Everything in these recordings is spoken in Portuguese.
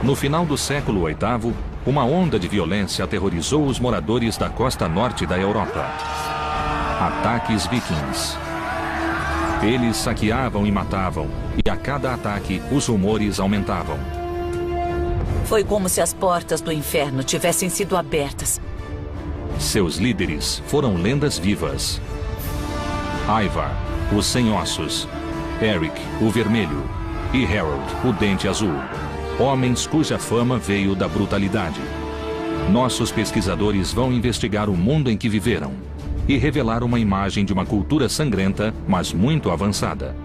No final do século VIII, uma onda de violência aterrorizou os moradores da costa norte da Europa. Ataques vikings. Eles saqueavam e matavam, e a cada ataque os rumores aumentavam. Foi como se as portas do inferno tivessem sido abertas. Seus líderes foram lendas vivas. Ivar, o Sem Ossos, Eric, o Vermelho, e Harold, o Dente Azul. Homens cuja fama veio da brutalidade. Nossos pesquisadores vão investigar o mundo em que viveram e revelar uma imagem de uma cultura sangrenta, mas muito avançada.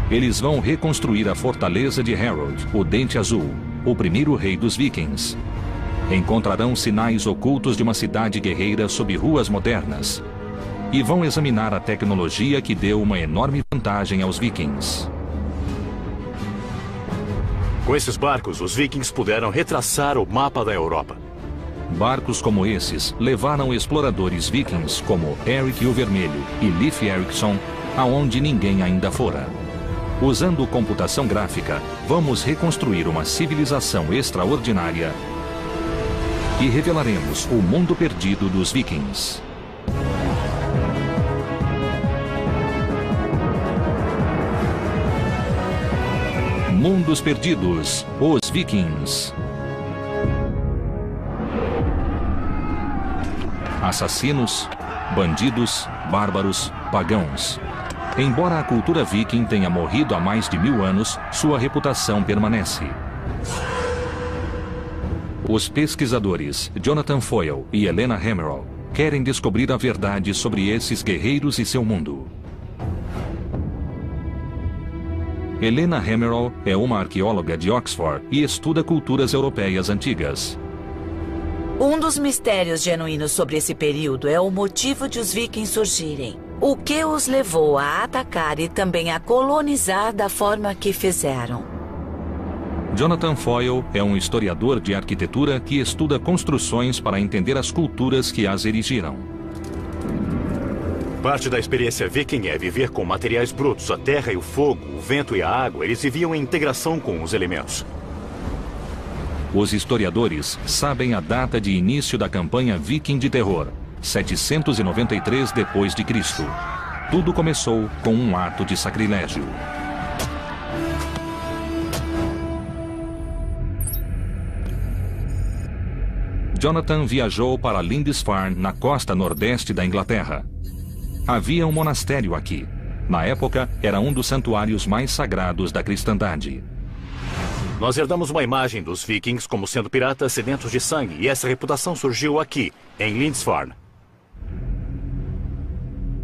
Eles vão reconstruir a fortaleza de Harold, o Dente Azul, o primeiro rei dos vikings. Encontrarão sinais ocultos de uma cidade guerreira sob ruas modernas. E vão examinar a tecnologia que deu uma enorme vantagem aos vikings. Com esses barcos, os vikings puderam retraçar o mapa da Europa. Barcos como esses levaram exploradores vikings como Eric o Vermelho e Leif Erikson aonde ninguém ainda fora. Usando computação gráfica, vamos reconstruir uma civilização extraordinária e revelaremos o mundo perdido dos vikings. Mundos Perdidos, os vikings. Assassinos, bandidos, bárbaros, pagãos. Embora a cultura viking tenha morrido há mais de 1000 anos, sua reputação permanece. Os pesquisadores Jonathan Foyle e Helena Hemmerle querem descobrir a verdade sobre esses guerreiros e seu mundo. Helena Hemmerle é uma arqueóloga de Oxford e estuda culturas europeias antigas. Um dos mistérios genuínos sobre esse período é o motivo de os vikings surgirem. O que os levou a atacar e também a colonizar da forma que fizeram. Jonathan Foyle é um historiador de arquitetura que estuda construções para entender as culturas que as erigiram. Parte da experiência viking é viver com materiais brutos. A terra e o fogo, o vento e a água, eles viviam em integração com os elementos. Os historiadores sabem a data de início da campanha viking de terror, 793 d.C. Tudo começou com um ato de sacrilégio. Jonathan viajou para Lindisfarne, na costa nordeste da Inglaterra. Havia um monastério aqui. Na época, era um dos santuários mais sagrados da cristandade. Nós herdamos uma imagem dos vikings como sendo piratas sedentos de sangue, e essa reputação surgiu aqui, em Lindisfarne.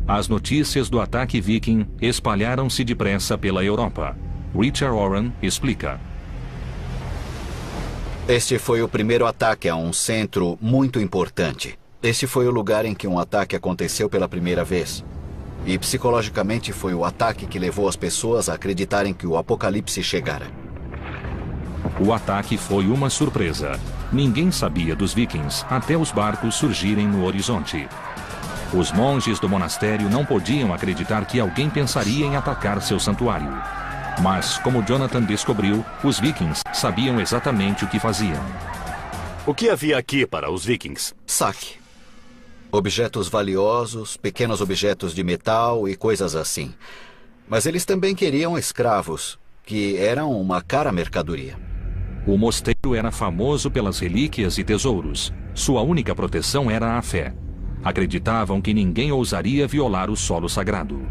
As notícias do ataque viking espalharam-se depressa pela Europa. Richard Oran explica. Este foi o primeiro ataque a um centro muito importante. Este foi o lugar em que um ataque aconteceu pela primeira vez. E psicologicamente foi o ataque que levou as pessoas a acreditarem que o apocalipse chegara. O ataque foi uma surpresa. Ninguém sabia dos vikings até os barcos surgirem no horizonte. Os monges do monastério não podiam acreditar que alguém pensaria em atacar seu santuário. Mas, como Jonathan descobriu, os vikings sabiam exatamente o que faziam. O que havia aqui para os vikings? Saque. Objetos valiosos, pequenos objetos de metal e coisas assim. Mas eles também queriam escravos, que eram uma cara mercadoria. O mosteiro era famoso pelas relíquias e tesouros. Sua única proteção era a fé. Acreditavam que ninguém ousaria violar o solo sagrado.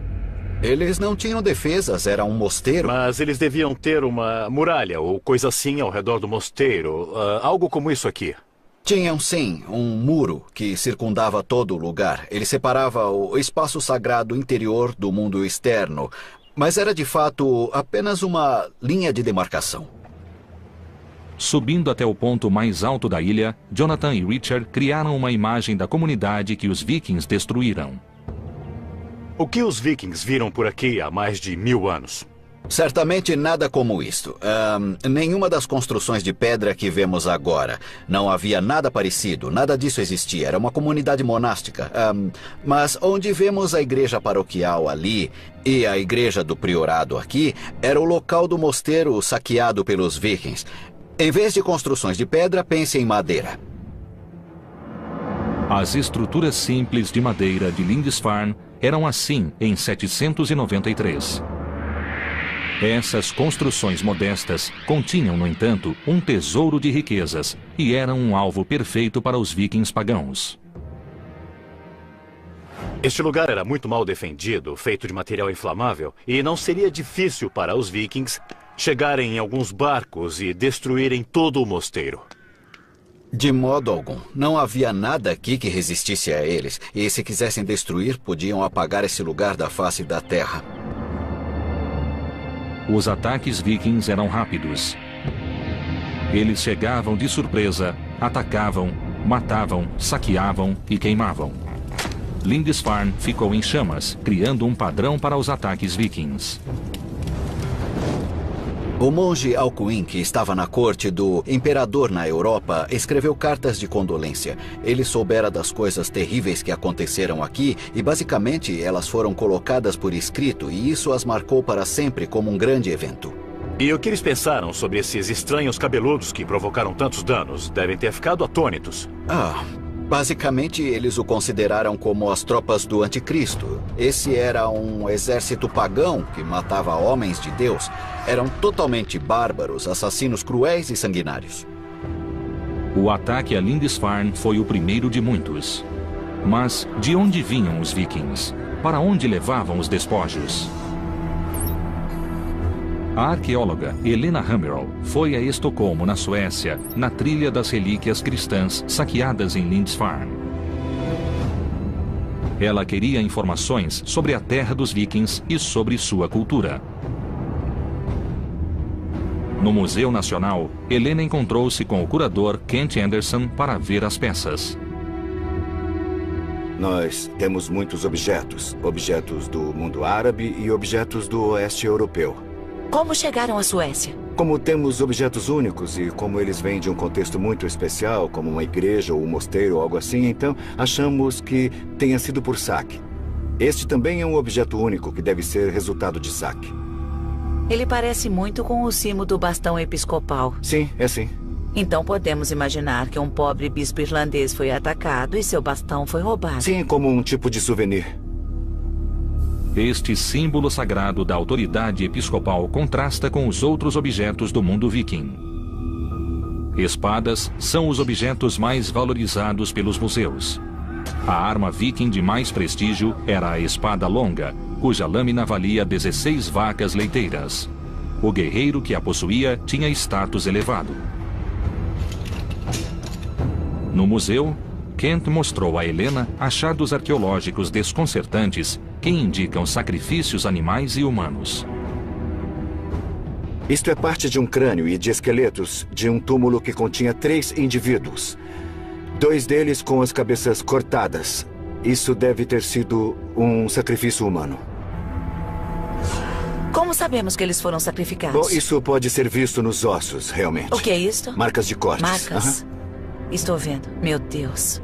Eles não tinham defesas, era um mosteiro. Mas eles deviam ter uma muralha ou coisa assim ao redor do mosteiro. Algo como isso aqui. Tinham, sim, um muro que circundava todo o lugar. Ele separava o espaço sagrado interior do mundo externo. Mas era, de fato, apenas uma linha de demarcação. Subindo até o ponto mais alto da ilha, Jonathan e Richard criaram uma imagem da comunidade que os vikings destruíram. O que os vikings viram por aqui há mais de 1000 anos? Certamente nada como isto. Nenhuma das construções de pedra que vemos agora. Não havia nada parecido, nada disso existia. Era uma comunidade monástica. Mas onde vemos a igreja paroquial ali e a igreja do priorado aqui, era o local do mosteiro saqueado pelos vikings. Em vez de construções de pedra, pense em madeira. As estruturas simples de madeira de Lindisfarne eram assim em 793. Essas construções modestas continham, no entanto, um tesouro de riquezas e eram um alvo perfeito para os vikings pagãos. Este lugar era muito mal defendido, feito de material inflamável, e não seria difícil para os vikings chegarem em alguns barcos e destruírem todo o mosteiro. De modo algum. Não havia nada aqui que resistisse a eles, e se quisessem destruir, podiam apagar esse lugar da face da terra. Os ataques vikings eram rápidos. Eles chegavam de surpresa, atacavam, matavam, saqueavam e queimavam. Lindisfarne ficou em chamas, criando um padrão para os ataques vikings. O monge Alcuin, que estava na corte do imperador na Europa, escreveu cartas de condolência. Ele soubera das coisas terríveis que aconteceram aqui e, basicamente, elas foram colocadas por escrito e isso as marcou para sempre como um grande evento. E o que eles pensaram sobre esses estranhos cabeludos que provocaram tantos danos? Devem ter ficado atônitos. Basicamente, eles o consideraram como as tropas do anticristo. Esse era um exército pagão que matava homens de Deus. Eram totalmente bárbaros, assassinos cruéis e sanguinários. O ataque a Lindisfarne foi o primeiro de muitos. Mas de onde vinham os vikings? Para onde levavam os despojos? A arqueóloga Helena Hammerl foi a Estocolmo, na Suécia, na trilha das relíquias cristãs saqueadas em Lindisfarne. Ela queria informações sobre a terra dos vikings e sobre sua cultura. No Museu Nacional, Helena encontrou-se com o curador Kent Anderson para ver as peças. Nós temos muitos objetos. Objetos do mundo árabe e objetos do oeste europeu. Como chegaram à Suécia? Como temos objetos únicos e como eles vêm de um contexto muito especial, como uma igreja ou um mosteiro ou algo assim, então achamos que tenha sido por saque. Este também é um objeto único que deve ser resultado de saque. Ele parece muito com o cimo do bastão episcopal. Sim, é sim. Então podemos imaginar que um pobre bispo irlandês foi atacado e seu bastão foi roubado. Sim, como um tipo de souvenir. Este símbolo sagrado da autoridade episcopal contrasta com os outros objetos do mundo viking. Espadas são os objetos mais valorizados pelos museus. A arma viking de mais prestígio era a espada longa, cuja lâmina valia 16 vacas leiteiras. O guerreiro que a possuía tinha status elevado. No museu, Kent mostrou a Helena achados arqueológicos desconcertantes que indicam sacrifícios animais e humanos. Isto é parte de um crânio e de esqueletos de um túmulo que continha 3 indivíduos. 2 deles com as cabeças cortadas. Isso deve ter sido um sacrifício humano. Como sabemos que eles foram sacrificados? Bom, isso pode ser visto nos ossos, realmente. O que é isto? Marcas de cortes. Marcas? Estou vendo. Meu Deus.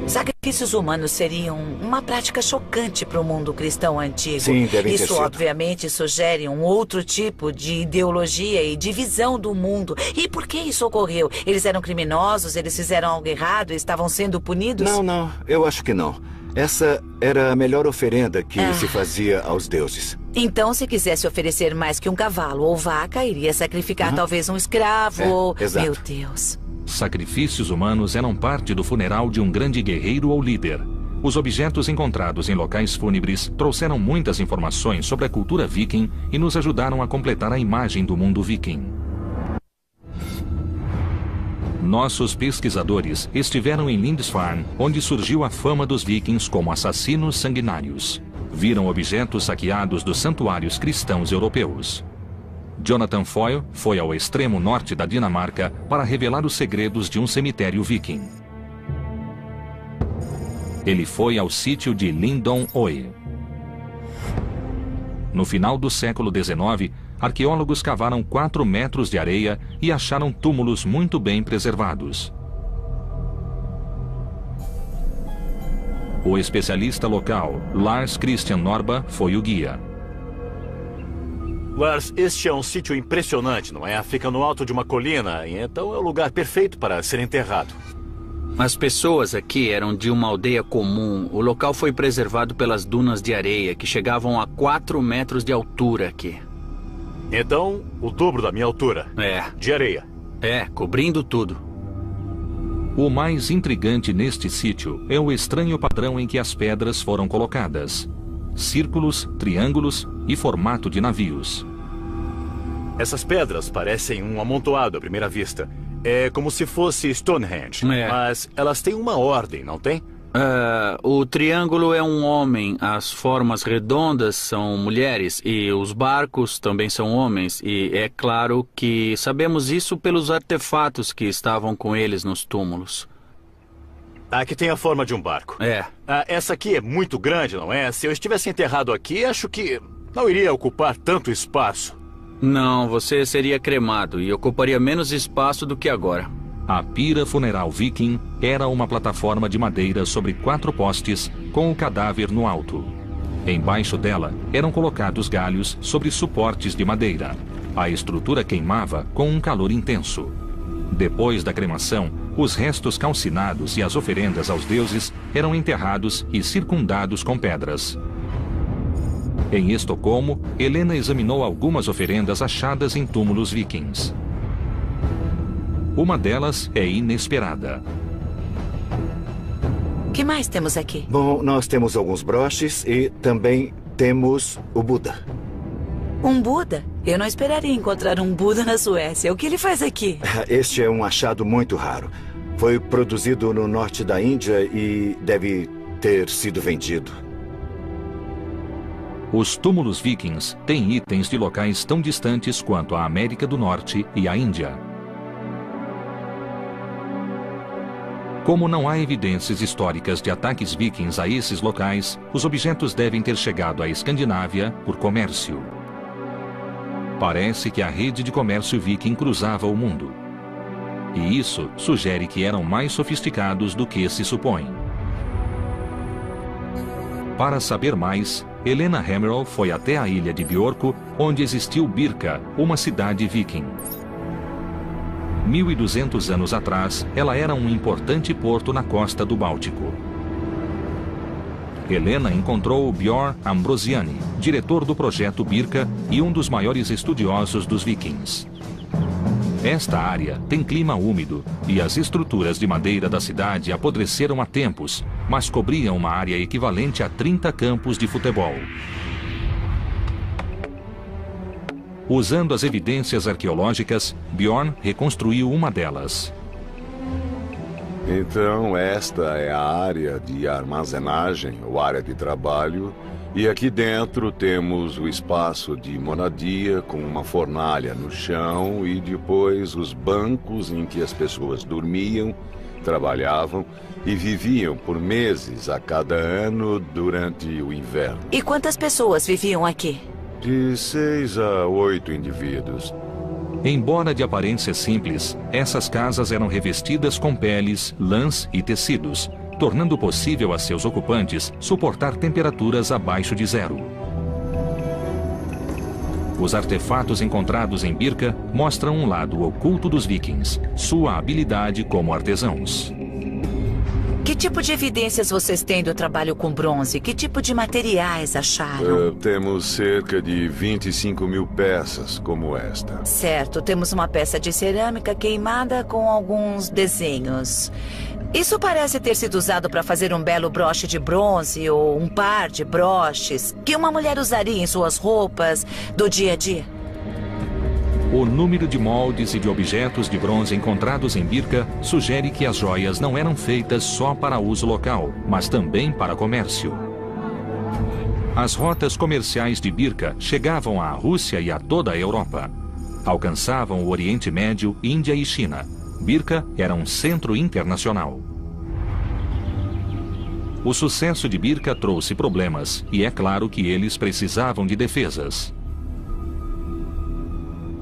Sacrifícios humanos seriam uma prática chocante para o mundo cristão antigo. Sim, devem ter Isso, sido. obviamente, sugere um outro tipo de ideologia e de visão do mundo. E por que isso ocorreu? Eles eram criminosos? Eles fizeram algo errado e estavam sendo punidos? Não, eu acho que não. Essa era a melhor oferenda que se fazia aos deuses. Então, se quisesse oferecer mais que um cavalo ou vaca, iria sacrificar talvez um escravo ou... exato. Meu Deus. Sacrifícios humanos eram parte do funeral de um grande guerreiro ou líder. Os objetos encontrados em locais fúnebres trouxeram muitas informações sobre a cultura viking e nos ajudaram a completar a imagem do mundo viking. Nossos pesquisadores estiveram em Lindisfarne, onde surgiu a fama dos vikings como assassinos sanguinários. Viram objetos saqueados dos santuários cristãos europeus. Jonathan Foyle foi ao extremo norte da Dinamarca para revelar os segredos de um cemitério viking. Ele foi ao sítio de Lindon Oe. No final do século XIX, arqueólogos cavaram 4 metros de areia e acharam túmulos muito bem preservados. O especialista local, Lars Christian Norba, foi o guia. Lars, este é um sítio impressionante, não é? Fica no alto de uma colina, e então é o lugar perfeito para ser enterrado. As pessoas aqui eram de uma aldeia comum. O local foi preservado pelas dunas de areia, que chegavam a 4 metros de altura aqui. Então, o dobro da minha altura. De areia. Cobrindo tudo. O mais intrigante neste sítio é o estranho padrão em que as pedras foram colocadas. Círculos, triângulos e formato de navios. Essas pedras parecem um amontoado à primeira vista. É como se fosse Stonehenge, mas elas têm uma ordem, não tem? O triângulo é um homem, as formas redondas são mulheres e os barcos também são homens. E é claro que sabemos isso pelos artefatos que estavam com eles nos túmulos. Aqui tem a forma de um barco. Essa aqui é muito grande, não é? Se eu estivesse enterrado aqui, acho que não iria ocupar tanto espaço. Não, você seria cremado e ocuparia menos espaço do que agora. A pira funeral viking era uma plataforma de madeira sobre 4 postes com o cadáver no alto. Embaixo dela eram colocados galhos sobre suportes de madeira. A estrutura queimava com um calor intenso. Depois da cremação, os restos calcinados e as oferendas aos deuses eram enterrados e circundados com pedras. Em Estocolmo, Helena examinou algumas oferendas achadas em túmulos vikings. Uma delas é inesperada. O que mais temos aqui? Bom, nós temos alguns broches e também temos o Buda. Um Buda? Eu não esperaria encontrar um Buda na Suécia. O que ele faz aqui? Este é um achado muito raro. Foi produzido no norte da Índia e deve ter sido vendido. Os túmulos vikings têm itens de locais tão distantes quanto a América do Norte e a Índia. Como não há evidências históricas de ataques vikings a esses locais, os objetos devem ter chegado à Escandinávia por comércio. Parece que a rede de comércio viking cruzava o mundo. E isso sugere que eram mais sofisticados do que se supõe. Para saber mais, Helena Hemmerl foi até a ilha de Björkö, onde existiu Birka, uma cidade viking. 1200 anos atrás, ela era um importante porto na costa do Báltico. Helena encontrou Björn Ambrosiani, diretor do projeto Birka e um dos maiores estudiosos dos vikings. Esta área tem clima úmido e as estruturas de madeira da cidade apodreceram há tempos, mas cobriam uma área equivalente a 30 campos de futebol. Usando as evidências arqueológicas, Björn reconstruiu uma delas. Então, esta é a área de armazenagem, ou área de trabalho, e aqui dentro temos o espaço de moradia com uma fornalha no chão e depois os bancos em que as pessoas dormiam, trabalhavam e viviam por meses a cada ano durante o inverno. E quantas pessoas viviam aqui? De 6 a 8 indivíduos. Embora de aparência simples, essas casas eram revestidas com peles, lãs e tecidos, tornando possível a seus ocupantes suportar temperaturas abaixo de 0. Os artefatos encontrados em Birka mostram um lado oculto dos vikings, sua habilidade como artesãos. Que tipo de evidências vocês têm do trabalho com bronze? Que tipo de materiais acharam? Temos cerca de 25 mil peças como esta. Certo, temos uma peça de cerâmica queimada com alguns desenhos. Isso parece ter sido usado para fazer um belo broche de bronze ou um par de broches que uma mulher usaria em suas roupas do dia a dia. O número de moldes e de objetos de bronze encontrados em Birka sugere que as joias não eram feitas só para uso local, mas também para comércio. As rotas comerciais de Birka chegavam à Rússia e a toda a Europa. Alcançavam o Oriente Médio, Índia e China. Birka era um centro internacional. O sucesso de Birka trouxe problemas, e é claro que eles precisavam de defesas.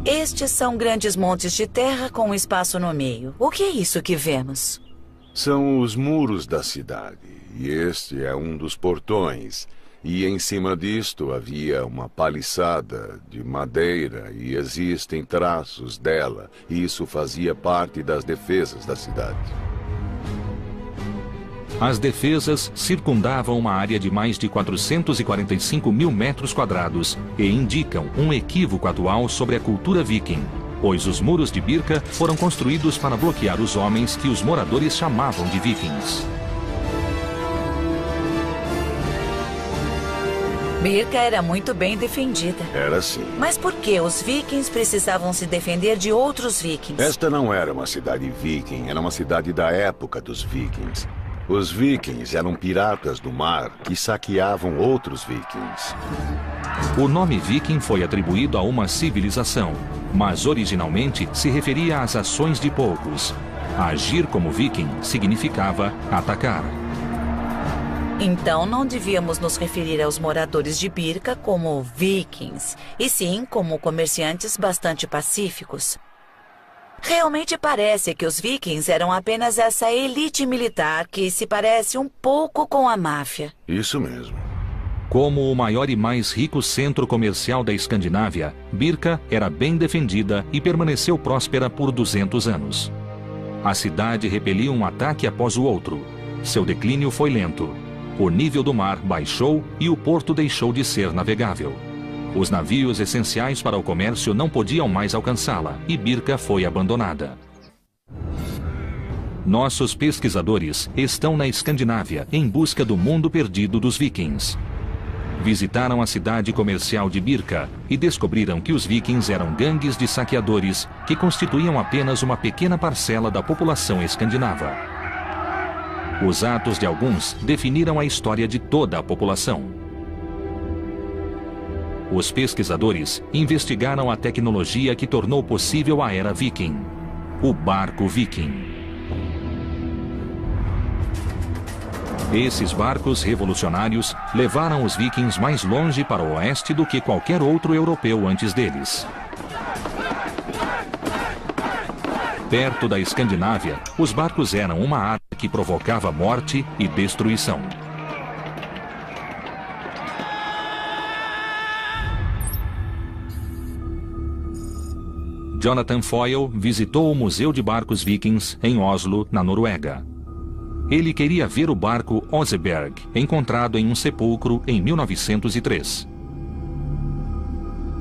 Estes são grandes montes de terra com um espaço no meio. O que é isso que vemos? São os muros da cidade, e este é um dos portões. E em cima disto havia uma paliçada de madeira e existem traços dela. E isso fazia parte das defesas da cidade. As defesas circundavam uma área de mais de 445 mil metros quadrados e indicam um equívoco atual sobre a cultura viking, pois os muros de Birka foram construídos para bloquear os homens que os moradores chamavam de vikings. Birka era muito bem defendida. Era assim. Mas por que os vikings precisavam se defender de outros vikings? Esta não era uma cidade viking, era uma cidade da época dos vikings. Os vikings eram piratas do mar que saqueavam outros vikings. O nome viking foi atribuído a uma civilização, mas originalmente se referia às ações de poucos. Agir como viking significava atacar. Então não devíamos nos referir aos moradores de Birka como vikings, e sim como comerciantes bastante pacíficos. Realmente parece que os vikings eram apenas essa elite militar que se parece um pouco com a máfia. Isso mesmo. Como o maior e mais rico centro comercial da Escandinávia, Birka era bem defendida e permaneceu próspera por 200 anos. A cidade repelia um ataque após o outro. Seu declínio foi lento. O nível do mar baixou e o porto deixou de ser navegável. Os navios essenciais para o comércio não podiam mais alcançá-la e Birka foi abandonada. Nossos pesquisadores estão na Escandinávia em busca do mundo perdido dos vikings. Visitaram a cidade comercial de Birka e descobriram que os vikings eram gangues de saqueadores que constituíam apenas uma pequena parcela da população escandinava. Os atos de alguns definiram a história de toda a população. Os pesquisadores investigaram a tecnologia que tornou possível a era viking, o barco viking. Esses barcos revolucionários levaram os vikings mais longe para o oeste do que qualquer outro europeu antes deles. Perto da Escandinávia, os barcos eram uma arma que provocava morte e destruição. Jonathan Foyle visitou o Museu de Barcos Vikings em Oslo, na Noruega. Ele queria ver o barco Oseberg, encontrado em um sepulcro em 1903.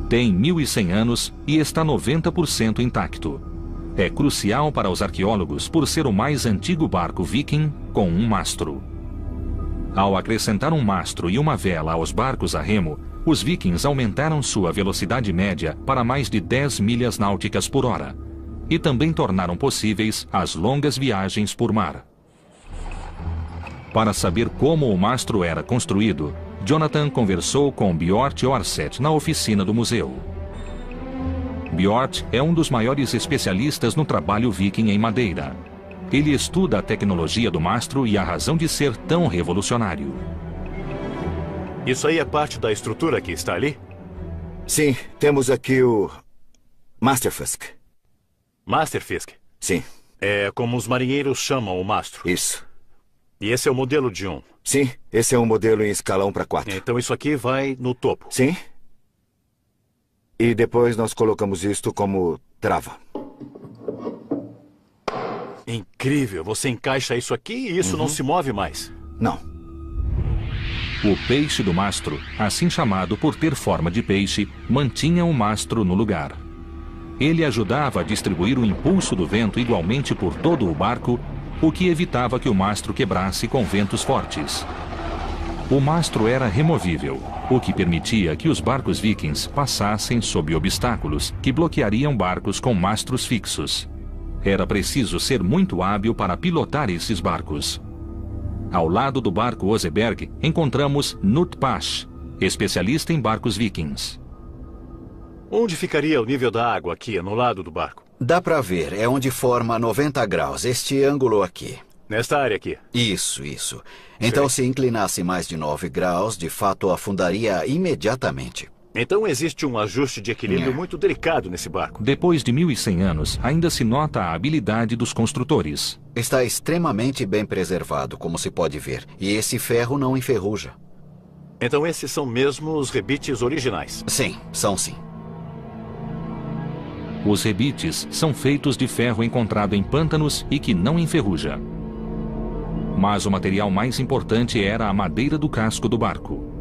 Tem 1.100 anos e está 90% intacto. É crucial para os arqueólogos por ser o mais antigo barco viking com um mastro. Ao acrescentar um mastro e uma vela aos barcos a remo, os vikings aumentaram sua velocidade média para mais de 10 milhas náuticas por hora e também tornaram possíveis as longas viagens por mar. Para saber como o mastro era construído, Jonathan conversou com Bjort Orseth na oficina do museu. Bjort é um dos maiores especialistas no trabalho viking em madeira. Ele estuda a tecnologia do mastro e a razão de ser tão revolucionário. Isso aí é parte da estrutura que está ali? Sim, temos aqui o Masterfisk. Masterfisk? Sim. É como os marinheiros chamam o mastro. Isso. E esse é o modelo de 1? Sim, esse é um modelo em escalão para 4. Então isso aqui vai no topo? Sim. E depois nós colocamos isto como trava. Incrível, você encaixa isso aqui e isso não se move mais. Não. O peixe do mastro, assim chamado por ter forma de peixe, mantinha o mastro no lugar. Ele ajudava a distribuir o impulso do vento igualmente por todo o barco, o que evitava que o mastro quebrasse com ventos fortes. O mastro era removível, o que permitia que os barcos vikings passassem sob obstáculos que bloqueariam barcos com mastros fixos. Era preciso ser muito hábil para pilotar esses barcos. Ao lado do barco Oseberg, encontramos Knut Pasch, especialista em barcos vikings. Onde ficaria o nível da água aqui, no lado do barco? Dá para ver, é onde forma 90 graus, este ângulo aqui. Nesta área aqui. Isso. Então, se inclinasse mais de 9 graus, de fato afundaria imediatamente. Então existe um ajuste de equilíbrio muito delicado nesse barco. Depois de 1.100 anos, ainda se nota a habilidade dos construtores. Está extremamente bem preservado, como se pode ver. E esse ferro não enferruja. Então esses são mesmo os rebites originais? Sim, são sim. Os rebites são feitos de ferro encontrado em pântanos e que não enferruja. Mas o material mais importante era a madeira do casco do barco.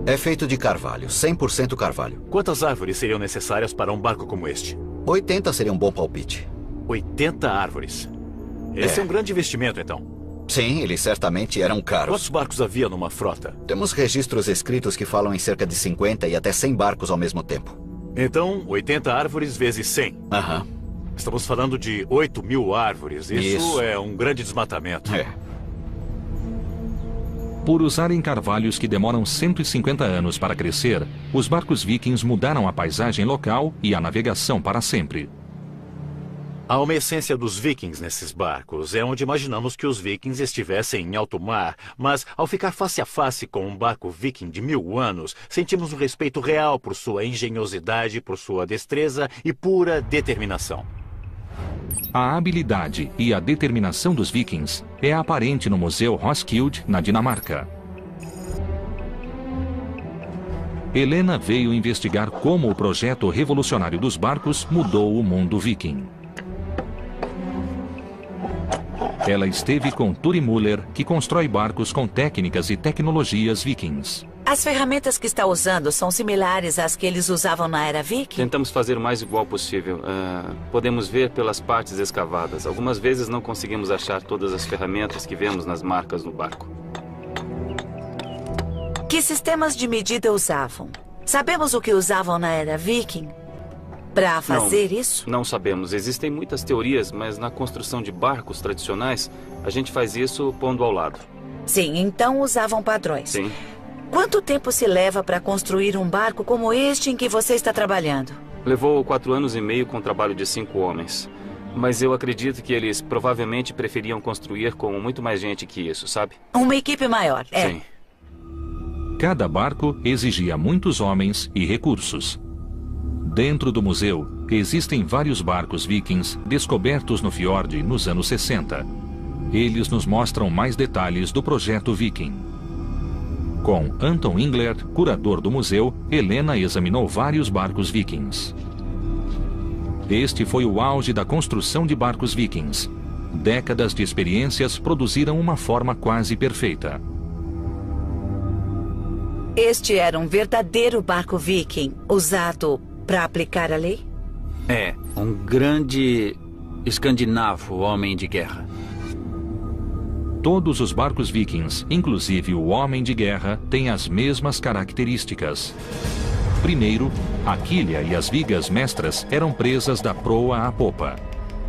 É feito de carvalho, 100% carvalho. Quantas árvores seriam necessárias para um barco como este? 80 seria um bom palpite. 80 árvores. Esse é um grande investimento, então. Sim, eles certamente eram caros. Quantos barcos havia numa frota? Temos registros escritos que falam em cerca de 50 e até 100 barcos ao mesmo tempo. Então, 80 árvores vezes 100. Aham. Estamos falando de 8.000 árvores. Isso é um grande desmatamento. É. Por usarem carvalhos que demoram 150 anos para crescer, os barcos vikings mudaram a paisagem local e a navegação para sempre. Há uma essência dos vikings nesses barcos. É onde imaginamos que os vikings estivessem em alto mar. Mas, ao ficar face a face com um barco viking de 1000 anos, sentimos um respeito real por sua engenhosidade, por sua destreza e pura determinação. A habilidade e a determinação dos vikings é aparente no Museu Roskilde, na Dinamarca. Helena veio investigar como o projeto revolucionário dos barcos mudou o mundo viking. Ela esteve com Turi Müller, que constrói barcos com técnicas e tecnologias vikings. As ferramentas que está usando são similares às que eles usavam na era viking? Tentamos fazer o mais igual possível. Podemos ver pelas partes escavadas. Algumas vezes não conseguimos achar todas as ferramentas que vemos nas marcas no barco. Que sistemas de medida usavam? Sabemos o que usavam na era viking para fazer isso? Não sabemos. Existem muitas teorias, mas na construção de barcos tradicionais, a gente faz isso pondo ao lado. Sim, então usavam padrões. Sim. Quanto tempo se leva para construir um barco como este em que você está trabalhando? Levou 4 anos e meio com o trabalho de 5 homens. Mas eu acredito que eles provavelmente preferiam construir com muito mais gente que isso, sabe? Uma equipe maior, é. Sim. Cada barco exigia muitos homens e recursos. Dentro do museu, existem vários barcos vikings descobertos no fiord nos anos 60. Eles nos mostram mais detalhes do projeto viking. Com Anton Engler, curador do museu, Helena examinou vários barcos vikings. Este foi o auge da construção de barcos vikings. Décadas de experiências produziram uma forma quase perfeita. Este era um verdadeiro barco viking, usado para aplicar a lei? É, um grande escandinavo homem de guerra. Todos os barcos vikings, inclusive o Homem de Guerra, têm as mesmas características. Primeiro, a quilha e as vigas mestras eram presas da proa à popa.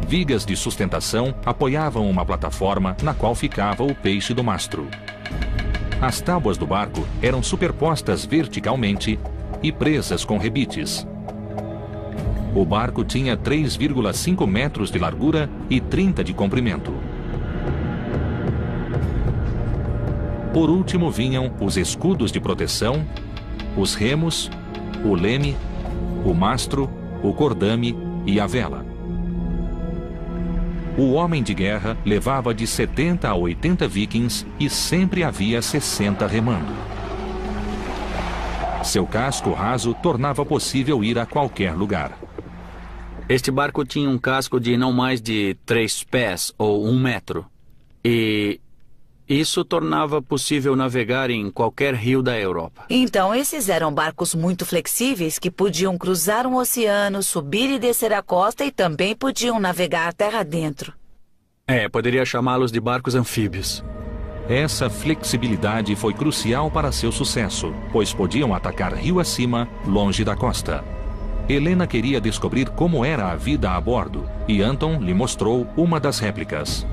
Vigas de sustentação apoiavam uma plataforma na qual ficava o peixe do mastro. As tábuas do barco eram superpostas verticalmente e presas com rebites. O barco tinha 3,5 metros de largura e 30 de comprimento. Por último vinham os escudos de proteção, os remos, o leme, o mastro, o cordame e a vela. O Homem de Guerra levava de 70 a 80 vikings e sempre havia 60 remando. Seu casco raso tornava possível ir a qualquer lugar. Este barco tinha um casco de não mais de 3 pés ou 1 metro. E isso tornava possível navegar em qualquer rio da Europa. Então, esses eram barcos muito flexíveis que podiam cruzar um oceano, subir e descer a costa e também podiam navegar terra adentro. É, poderia chamá-los de barcos anfíbios. Essa flexibilidade foi crucial para seu sucesso, pois podiam atacar rio acima, longe da costa. Helena queria descobrir como era a vida a bordo, e Anton lhe mostrou uma das réplicas.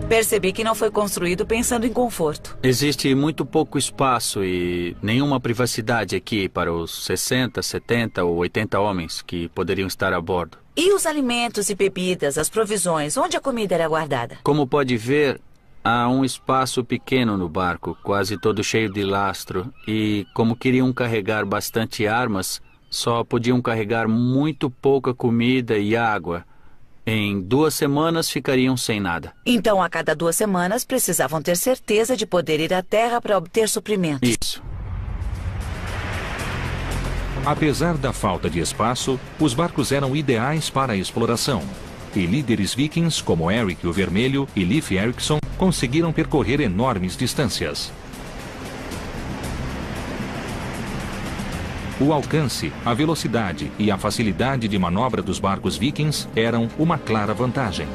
Percebi que não foi construído pensando em conforto. Existe muito pouco espaço e nenhuma privacidade aqui para os 60, 70 ou 80 homens que poderiam estar a bordo. E os alimentos e bebidas, as provisões, onde a comida era guardada? Como pode ver, há um espaço pequeno no barco, quase todo cheio de lastro. E como queriam carregar bastante armas, só podiam carregar muito pouca comida e água. Em 2 semanas ficariam sem nada. Então, a cada 2 semanas, precisavam ter certeza de poder ir à terra para obter suprimentos. Isso. Apesar da falta de espaço, os barcos eram ideais para a exploração. E líderes vikings como Eric o Vermelho e Leif Erikson conseguiram percorrer enormes distâncias. O alcance, a velocidade e a facilidade de manobra dos barcos vikings eram uma clara vantagem.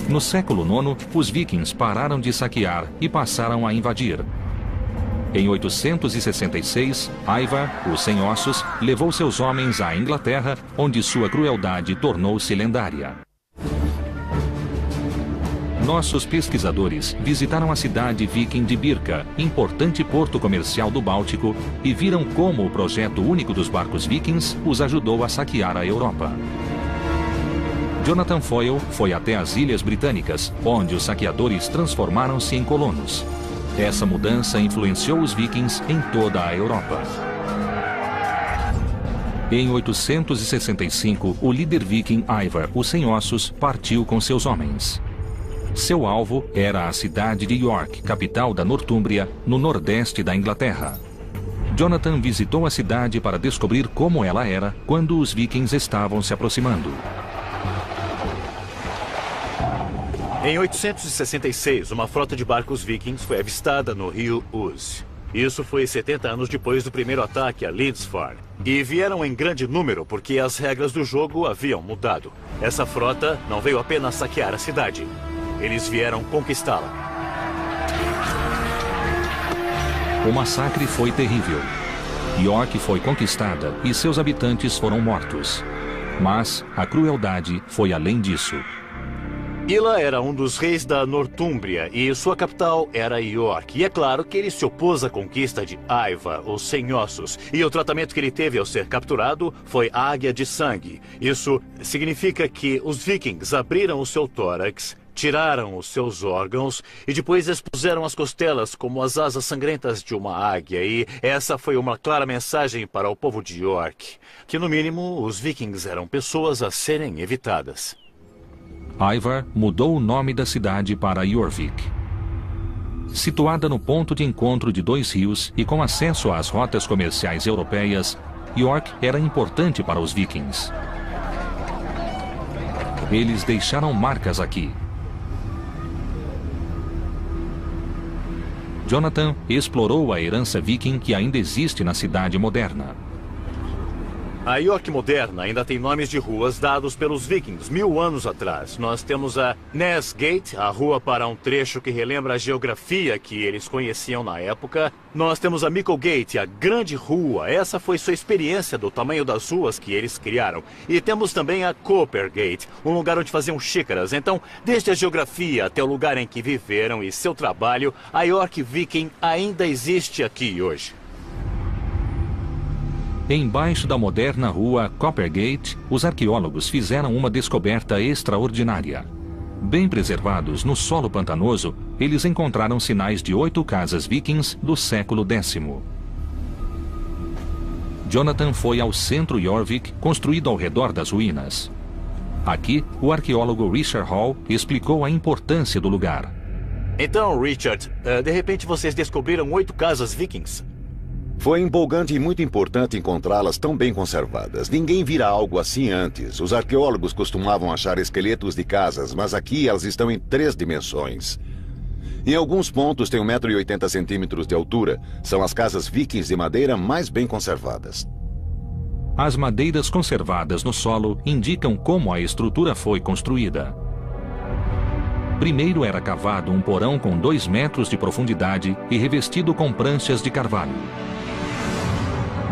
No século IX, os vikings pararam de saquear e passaram a invadir. Em 866, Ivar, o Sem Ossos, levou seus homens à Inglaterra, onde sua crueldade tornou-se lendária. Nossos pesquisadores visitaram a cidade viking de Birka, importante porto comercial do Báltico, e viram como o projeto único dos barcos vikings os ajudou a saquear a Europa. Jonathan Foyle foi até as Ilhas Britânicas, onde os saqueadores transformaram-se em colonos. Essa mudança influenciou os vikings em toda a Europa. Em 865, o líder viking Ivar, o Sem Ossos, partiu com seus homens. Seu alvo era a cidade de York, capital da Nortúmbria, no nordeste da Inglaterra. Jonathan visitou a cidade para descobrir como ela era quando os vikings estavam se aproximando. Em 866, uma frota de barcos vikings foi avistada no rio Ouse. Isso foi 70 anos depois do primeiro ataque a Lindisfarne. E vieram em grande número porque as regras do jogo haviam mudado. Essa frota não veio apenas saquear a cidade. Eles vieram conquistá-la. O massacre foi terrível. York foi conquistada e seus habitantes foram mortos. Mas a crueldade foi além disso. Ila era um dos reis da Nortúmbria e sua capital era York. E é claro que ele se opôs à conquista de Ivar, o Sem Ossos. E o tratamento que ele teve ao ser capturado foi águia de sangue. Isso significa que os vikings abriram o seu tórax, tiraram os seus órgãos e depois expuseram as costelas como as asas sangrentas de uma águia. E essa foi uma clara mensagem para o povo de York, que no mínimo os vikings eram pessoas a serem evitadas. Ivar mudou o nome da cidade para Jorvik. Situada no ponto de encontro de 2 rios e com acesso às rotas comerciais europeias, York era importante para os vikings. Eles deixaram marcas aqui. Jonathan explorou a herança viking que ainda existe na cidade moderna. A York moderna ainda tem nomes de ruas dados pelos vikings 1000 anos atrás. Nós temos a Ness Gate, a rua para um trecho que relembra a geografia que eles conheciam na época. Nós temos a Micklegate, a grande rua. Essa foi sua experiência do tamanho das ruas que eles criaram. E temos também a Coppergate, um lugar onde faziam xícaras. Então, desde a geografia até o lugar em que viveram e seu trabalho, a York viking ainda existe aqui hoje. Embaixo da moderna rua Coppergate, os arqueólogos fizeram uma descoberta extraordinária. Bem preservados no solo pantanoso, eles encontraram sinais de 8 casas vikings do século X. Jonathan foi ao centro Jorvik, construído ao redor das ruínas. Aqui, o arqueólogo Richard Hall explicou a importância do lugar. Então, Richard, de repente vocês descobriram 8 casas vikings? Foi empolgante e muito importante encontrá-las tão bem conservadas. Ninguém vira algo assim antes. Os arqueólogos costumavam achar esqueletos de casas, mas aqui elas estão em 3 dimensões. Em alguns pontos tem 1,80 m de altura. São as casas vikings de madeira mais bem conservadas. As madeiras conservadas no solo indicam como a estrutura foi construída. Primeiro era cavado um porão com 2 metros de profundidade e revestido com pranchas de carvalho.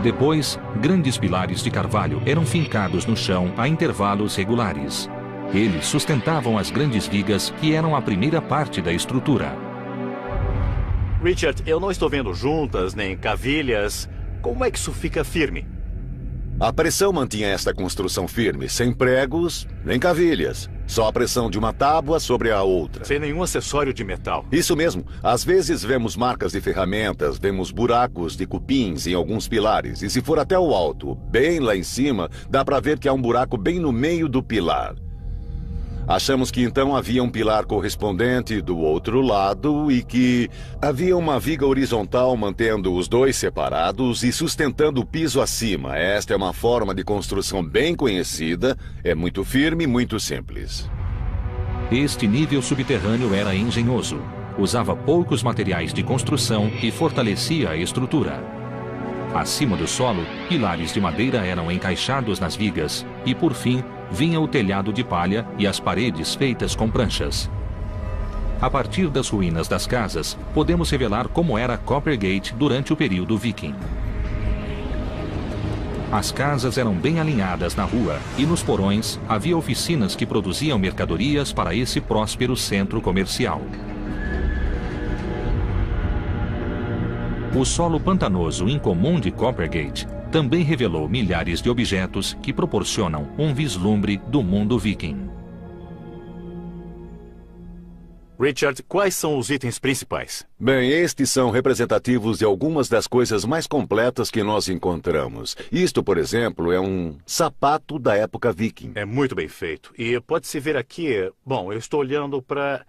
Depois, grandes pilares de carvalho eram fincados no chão a intervalos regulares. Eles sustentavam as grandes vigas que eram a primeira parte da estrutura. Richard, eu não estou vendo juntas nem cavilhas. Como é que isso fica firme? A pressão mantinha esta construção firme, sem pregos nem cavilhas. Só a pressão de uma tábua sobre a outra. Sem nenhum acessório de metal. Isso mesmo. Às vezes vemos marcas de ferramentas, vemos buracos de cupins em alguns pilares. E se for até o alto, bem lá em cima, dá para ver que há um buraco bem no meio do pilar. Achamos que então havia um pilar correspondente do outro lado e que havia uma viga horizontal mantendo os dois separados e sustentando o piso acima. Esta é uma forma de construção bem conhecida, é muito firme e muito simples. Este nível subterrâneo era engenhoso. Usava poucos materiais de construção e fortalecia a estrutura. Acima do solo, pilares de madeira eram encaixados nas vigas e, por fim, vinha o telhado de palha e as paredes feitas com pranchas. A partir das ruínas das casas, podemos revelar como era Coppergate durante o período viking. As casas eram bem alinhadas na rua e nos porões havia oficinas que produziam mercadorias para esse próspero centro comercial. O solo pantanoso incomum de Coppergate também revelou milhares de objetos que proporcionam um vislumbre do mundo viking. Richard, quais são os itens principais? Bem, estes são representativos de algumas das coisas mais completas que nós encontramos. Isto, por exemplo, é um sapato da época viking. É muito bem feito. E pode-se ver aqui, bom, eu estou olhando para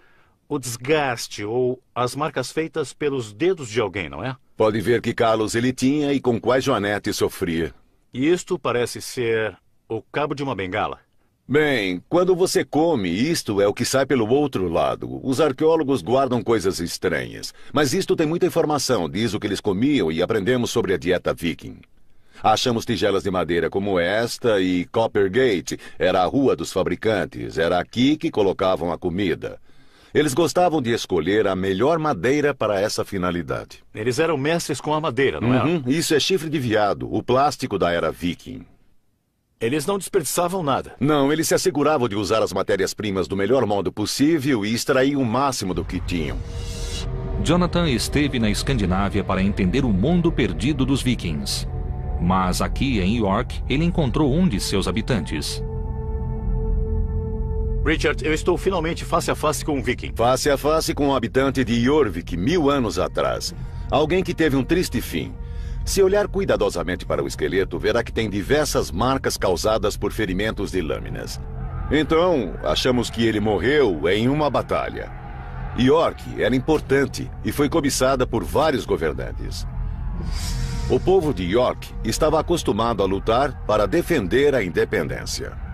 o desgaste ou as marcas feitas pelos dedos de alguém, não é? Pode ver que calos ele tinha e com quais Joanete sofria. E isto parece ser o cabo de uma bengala. Bem, quando você come, isto é o que sai pelo outro lado. Os arqueólogos guardam coisas estranhas. Mas isto tem muita informação, diz o que eles comiam e aprendemos sobre a dieta viking. Achamos tigelas de madeira como esta e Coppergate era a rua dos fabricantes. Era aqui que colocavam a comida. Eles gostavam de escolher a melhor madeira para essa finalidade. Eles eram mestres com a madeira, não é? Isso é chifre de veado, o plástico da era viking. Eles não desperdiçavam nada. Não, eles se asseguravam de usar as matérias-primas do melhor modo possível e extrair o máximo do que tinham. Jonathan esteve na Escandinávia para entender o mundo perdido dos vikings. Mas aqui em York, ele encontrou um de seus habitantes. Richard, eu estou finalmente face a face com um viking. Face a face com um habitante de Jorvik 1000 anos atrás. Alguém que teve um triste fim. Se olhar cuidadosamente para o esqueleto, verá que tem diversas marcas causadas por ferimentos de lâminas. Então, achamos que ele morreu em uma batalha. York era importante e foi cobiçada por vários governantes. O povo de York estava acostumado a lutar para defender a independência.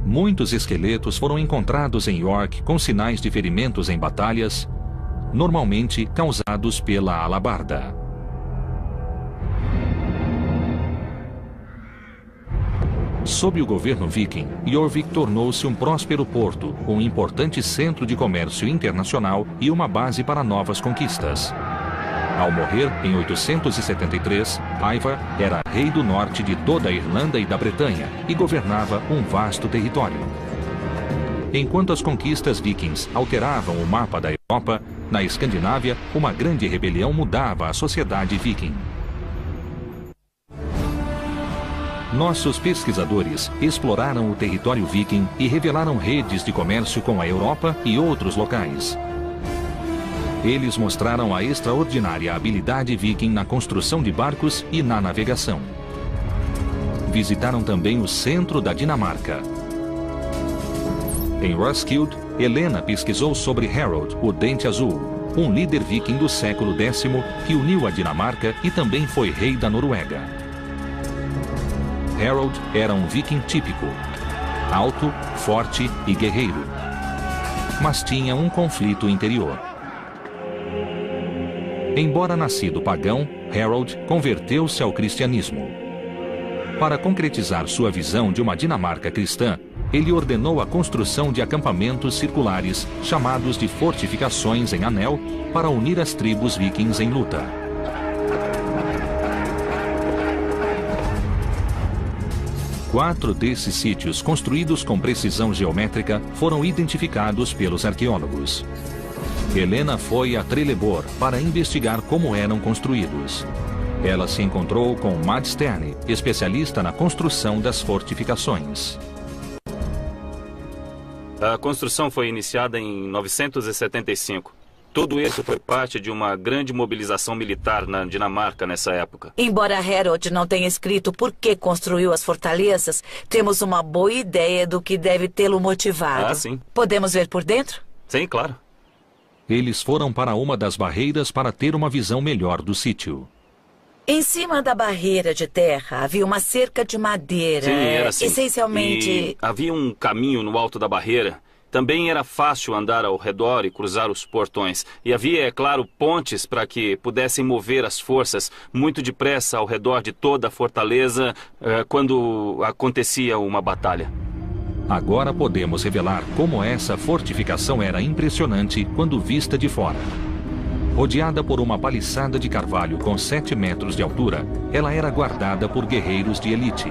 Muitos esqueletos foram encontrados em York com sinais de ferimentos em batalhas, normalmente causados pela alabarda. Sob o governo viking, Jorvik tornou-se um próspero porto, um importante centro de comércio internacional e uma base para novas conquistas. Ao morrer, em 873, Ivar era rei do norte de toda a Irlanda e da Bretanha e governava um vasto território. Enquanto as conquistas vikings alteravam o mapa da Europa, na Escandinávia, uma grande rebelião mudava a sociedade viking. Nossos pesquisadores exploraram o território viking e revelaram redes de comércio com a Europa e outros locais. Eles mostraram a extraordinária habilidade viking na construção de barcos e na navegação. Visitaram também o centro da Dinamarca. Em Roskilde, Helena pesquisou sobre Harold, o Dente Azul, um líder viking do século X que uniu a Dinamarca e também foi rei da Noruega. Harold era um viking típico, alto, forte e guerreiro, mas tinha um conflito interior. Embora nascido pagão, Harold converteu-se ao cristianismo. Para concretizar sua visão de uma Dinamarca cristã, ele ordenou a construção de acampamentos circulares, chamados de fortificações em anel, para unir as tribos vikings em luta. 4 desses sítios, construídos com precisão geométrica, foram identificados pelos arqueólogos. Helena foi a Trelleborg para investigar como eram construídos. Ela se encontrou com Mads Sterne, especialista na construção das fortificações. A construção foi iniciada em 975. Tudo isso foi parte de uma grande mobilização militar na Dinamarca nessa época. Embora Harold não tenha escrito por que construiu as fortalezas, temos uma boa ideia do que deve tê-lo motivado. Sim. Podemos ver por dentro? Sim, claro. Eles foram para uma das barreiras para ter uma visão melhor do sítio. Em cima da barreira de terra havia uma cerca de madeira. Sim, era assim. Essencialmente... E havia um caminho no alto da barreira. Também era fácil andar ao redor e cruzar os portões. E havia, é claro, pontes para que pudessem mover as forças muito depressa ao redor de toda a fortaleza quando acontecia uma batalha. Agora podemos revelar como essa fortificação era impressionante quando vista de fora. Rodeada por uma paliçada de carvalho com 7 metros de altura, ela era guardada por guerreiros de elite.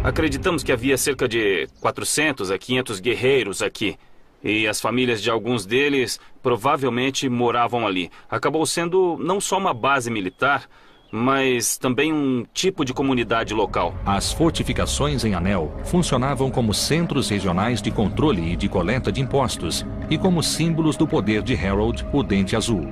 Acreditamos que havia cerca de 400 a 500 guerreiros aqui. E as famílias de alguns deles provavelmente moravam ali. Acabou sendo não só uma base militar, mas também um tipo de comunidade local. As fortificações em Anel funcionavam como centros regionais de controle e de coleta de impostos e como símbolos do poder de Harold, o Dente Azul.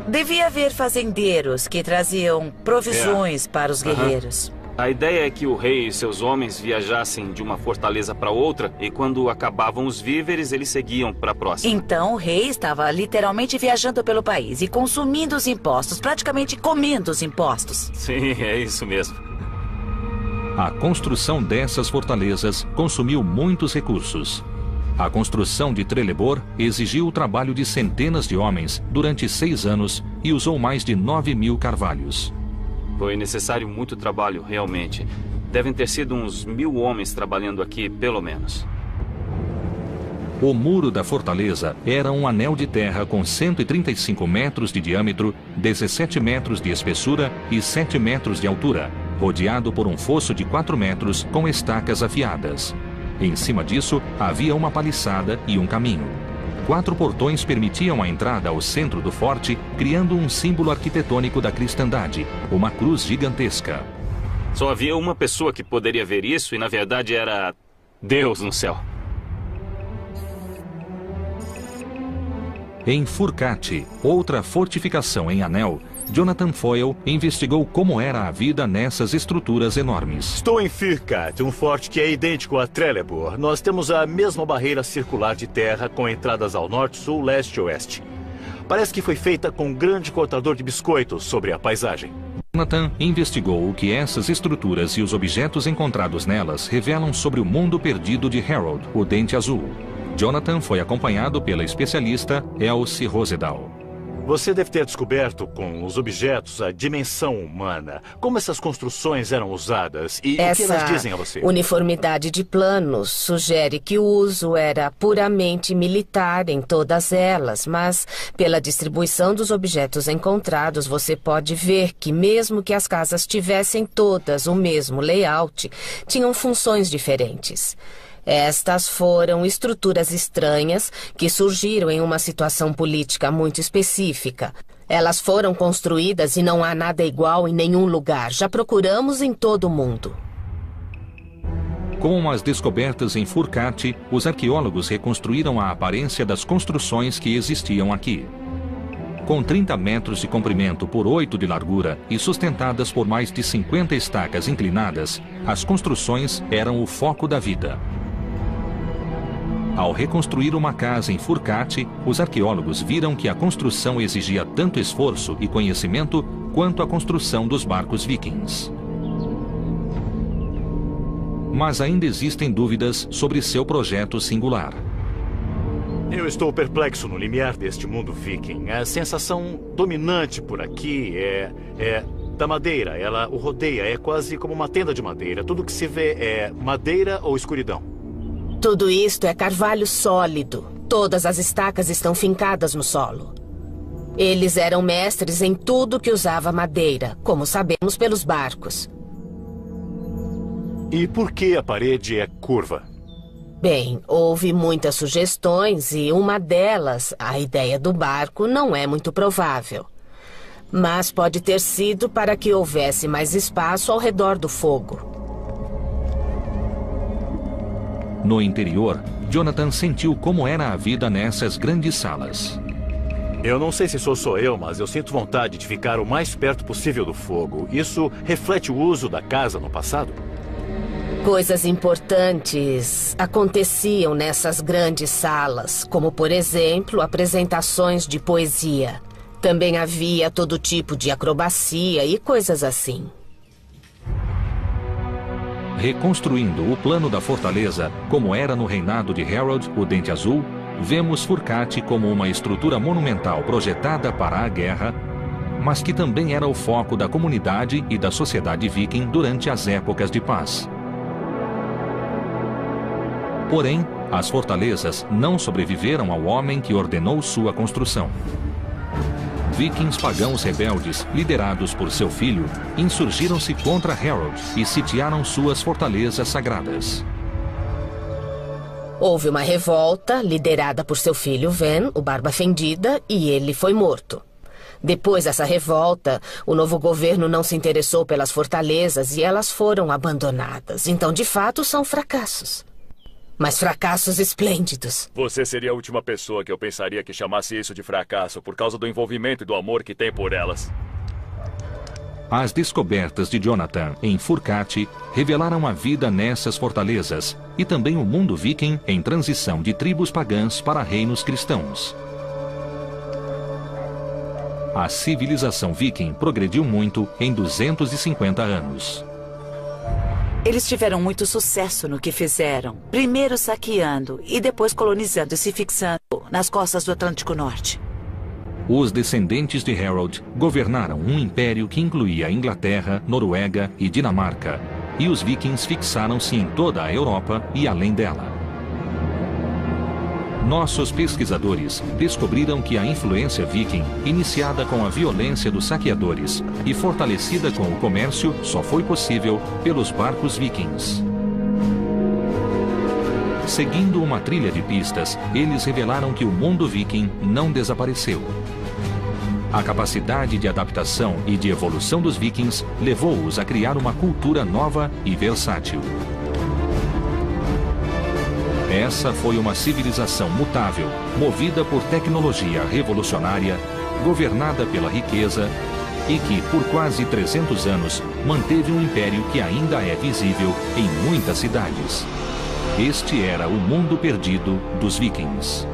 Devia haver fazendeiros que traziam provisões para os guerreiros. A ideia é que o rei e seus homens viajassem de uma fortaleza para outra e quando acabavam os víveres, eles seguiam para a próxima. Então o rei estava literalmente viajando pelo país e consumindo os impostos, praticamente comendo os impostos. Sim, é isso mesmo. A construção dessas fortalezas consumiu muitos recursos. A construção de Trelleborg exigiu o trabalho de centenas de homens durante 6 anos e usou mais de 9.000 carvalhos. Foi necessário muito trabalho, realmente. Devem ter sido uns 1.000 homens trabalhando aqui, pelo menos. O muro da fortaleza era um anel de terra com 135 metros de diâmetro, 17 metros de espessura e 7 metros de altura, rodeado por um fosso de 4 metros com estacas afiadas. Em cima disso, havia uma paliçada e um caminho. 4 portões permitiam a entrada ao centro do forte, criando um símbolo arquitetônico da cristandade, uma cruz gigantesca. Só havia uma pessoa que poderia ver isso e, na verdade, era Deus no céu. Em Furcate, outra fortificação em Anel, Jonathan Foyle investigou como era a vida nessas estruturas enormes. Estou em Furcate, um forte que é idêntico a Trelleborg. Nós temos a mesma barreira circular de terra com entradas ao norte, sul, leste e oeste. Parece que foi feita com um grande cortador de biscoitos sobre a paisagem. Jonathan investigou o que essas estruturas e os objetos encontrados nelas revelam sobre o mundo perdido de Harold, o Dente Azul. Jonathan foi acompanhado pela especialista Elsie Rosedal. Você deve ter descoberto com os objetos a dimensão humana. Como essas construções eram usadas e o que elas dizem a você? Essa uniformidade de planos sugere que o uso era puramente militar em todas elas, mas pela distribuição dos objetos encontrados você pode ver que mesmo que as casas tivessem todas o mesmo layout, tinham funções diferentes. Estas foram estruturas estranhas que surgiram em uma situação política muito específica. Elas foram construídas e não há nada igual em nenhum lugar. Já procuramos em todo o mundo. Com as descobertas em Furcate, os arqueólogos reconstruíram a aparência das construções que existiam aqui. Com 30 metros de comprimento por 8 de largura e sustentadas por mais de 50 estacas inclinadas, as construções eram o foco da vida. Ao reconstruir uma casa em Furcate, os arqueólogos viram que a construção exigia tanto esforço e conhecimento quanto a construção dos barcos vikings. Mas ainda existem dúvidas sobre seu projeto singular. Eu estou perplexo no limiar deste mundo viking. A sensação dominante por aqui é da madeira. Ela o rodeia, é quase como uma tenda de madeira. Tudo que se vê é madeira ou escuridão. Tudo isto é carvalho sólido. Todas as estacas estão fincadas no solo. Eles eram mestres em tudo que usava madeira, como sabemos pelos barcos. E por que a parede é curva? Bem, houve muitas sugestões e uma delas, a ideia do barco, não é muito provável. Mas pode ter sido para que houvesse mais espaço ao redor do fogo. No interior, Jonathan sentiu como era a vida nessas grandes salas. Eu não sei se sou só eu, mas eu sinto vontade de ficar o mais perto possível do fogo. Isso reflete o uso da casa no passado? Coisas importantes aconteciam nessas grandes salas, como, por exemplo, apresentações de poesia. Também havia todo tipo de acrobacia e coisas assim. Reconstruindo o plano da fortaleza, como era no reinado de Harold, o Dente Azul, vemos Furcate como uma estrutura monumental projetada para a guerra, mas que também era o foco da comunidade e da sociedade viking durante as épocas de paz. Porém, as fortalezas não sobreviveram ao homem que ordenou sua construção. Vikings pagãos rebeldes, liderados por seu filho, insurgiram-se contra Harold e sitiaram suas fortalezas sagradas. Houve uma revolta, liderada por seu filho Ven, o Barba Fendida, e ele foi morto. Depois dessa revolta, o novo governo não se interessou pelas fortalezas e elas foram abandonadas. Então, de fato, são fracassos. Mas fracassos esplêndidos. Você seria a última pessoa que eu pensaria que chamasse isso de fracasso por causa do envolvimento e do amor que tem por elas. As descobertas de Jonathan em Furcate revelaram a vida nessas fortalezas e também o mundo viking em transição de tribos pagãs para reinos cristãos. A civilização viking progrediu muito em 250 anos. Eles tiveram muito sucesso no que fizeram. Primeiro saqueando e depois colonizando e se fixando nas costas do Atlântico Norte. Os descendentes de Harold governaram um império que incluía Inglaterra, Noruega e Dinamarca. E os vikings fixaram-se em toda a Europa e além dela. Nossos pesquisadores descobriram que a influência viking, iniciada com a violência dos saqueadores e fortalecida com o comércio, só foi possível pelos barcos vikings. Seguindo uma trilha de pistas, eles revelaram que o mundo viking não desapareceu. A capacidade de adaptação e de evolução dos vikings levou-os a criar uma cultura nova e versátil. Essa foi uma civilização mutável, movida por tecnologia revolucionária, governada pela riqueza e que, por quase 300 anos, manteve um império que ainda é visível em muitas cidades. Este era o mundo perdido dos vikings.